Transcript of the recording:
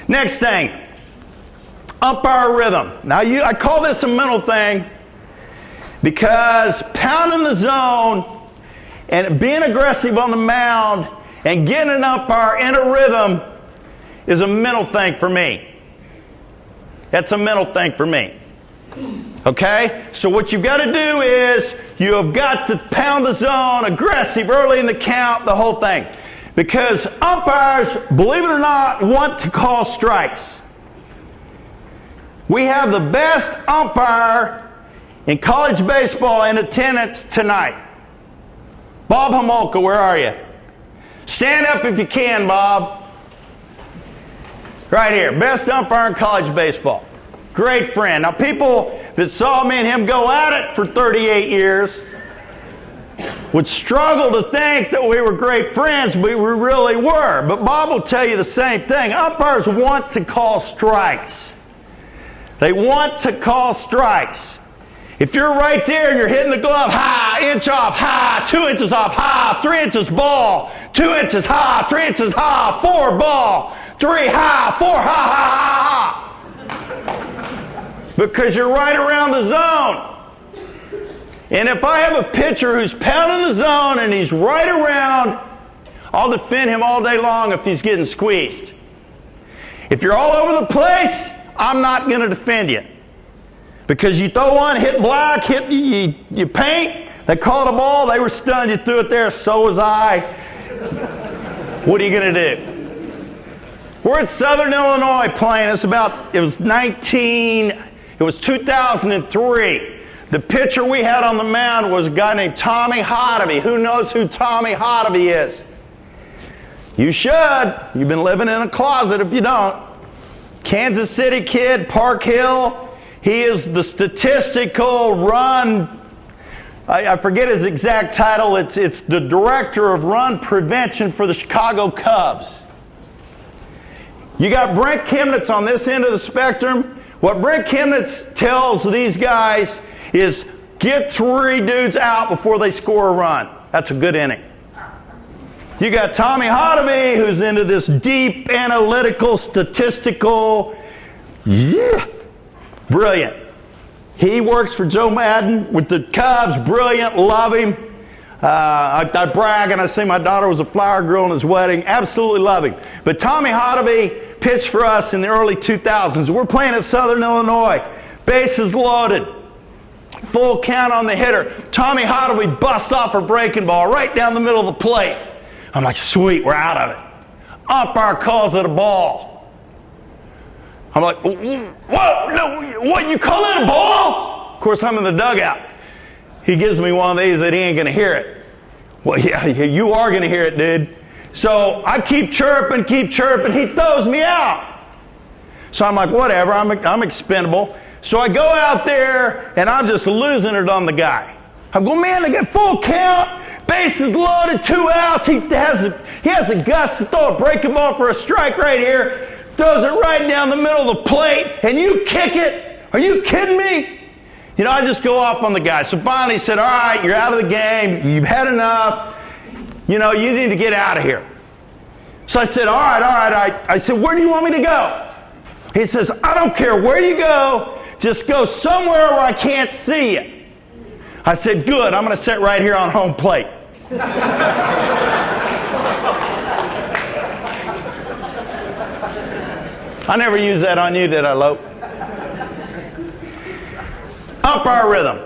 Next thing, umpire rhythm. Now I call this a mental thing because pounding the zone and being aggressive on the mound and getting an umpire in a rhythm is a mental thing for me. That's a mental thing for me. Okay? So what you've got to do is you have got to pound the zone, aggressive early in the count, the whole thing. Because umpires, believe it or not, want to call strikes. We have the best umpire in college baseball in attendance tonight. Bob Homolka, where are you? Stand up if you can, Bob. Right here, best umpire in college baseball. Great friend. Now, people that saw me and him go at it for 38 years would struggle to think that we were great friends, but we really were. But Bob will tell you the same thing. Umpires want to call strikes. They want to call strikes. If you're right there and you're hitting the glove, high, inch off, high, 2 inches off, high, 3 inches ball, 2 inches high, 3 inches high, 4 ball, 3 high, 4 high, high, high, high. Because you're right around the zone. And if I have a pitcher who's pounding the zone and he's right around, I'll defend him all day long if he's getting squeezed. If you're all over the place, I'm not going to defend you. Because you throw one, hit black, you paint, they called a ball, they were stunned, you threw it there, so was I. What are you going to do? We're at Southern Illinois playing. It was 2003. The pitcher we had on the mound was a guy named Tommy Hotovy. Who knows who Tommy Hotovy is? You should. You've been living in a closet if you don't. Kansas City kid, Park Hill. He is the statistical run, I forget his exact title, it's the director of run prevention for the Chicago Cubs. You got Brent Kemnitz on this end of the spectrum. What Brent Kemnitz tells these guys is get 3 dudes out before they score a run. That's a good inning. You got Tommy Hotovy, who's into this deep analytical, statistical, brilliant. He works for Joe Madden with the Cubs. Brilliant. Love him. I brag and I say my daughter was a flower girl in his wedding. Absolutely love him. But Tommy Hotovy pitched for us in the early 2000s. We're playing at Southern Illinois. Bases loaded. Full count on the hitter. Tommy Hotovy busts off a breaking ball right down the middle of the plate. I'm like, sweet, we're out of it. Umpire calls it a ball. I'm like, what? No, what? You call it a ball? Of course, I'm in the dugout. He gives me one of these that he ain't going to hear it. Well, yeah, you are going to hear it, dude. So I keep chirping. He throws me out. So I'm like, whatever, I'm expendable. So I go out there, and I'm just losing it on the guy. I'm going, man, I get full count. Bases loaded, 2 outs. He has the guts to throw a breaking ball for a strike right here. Throws it right down the middle of the plate, and you kick it? Are you kidding me? You know, I just go off on the guy. So finally he said, all right, you're out of the game. You've had enough. You know, you need to get out of here. So I said, all right. I said, where do you want me to go? He says, I don't care where you go. Just go somewhere where I can't see you. I said, good. I'm going to sit right here on home plate. I never used that on you, did I, Lope? Umpire rhythm.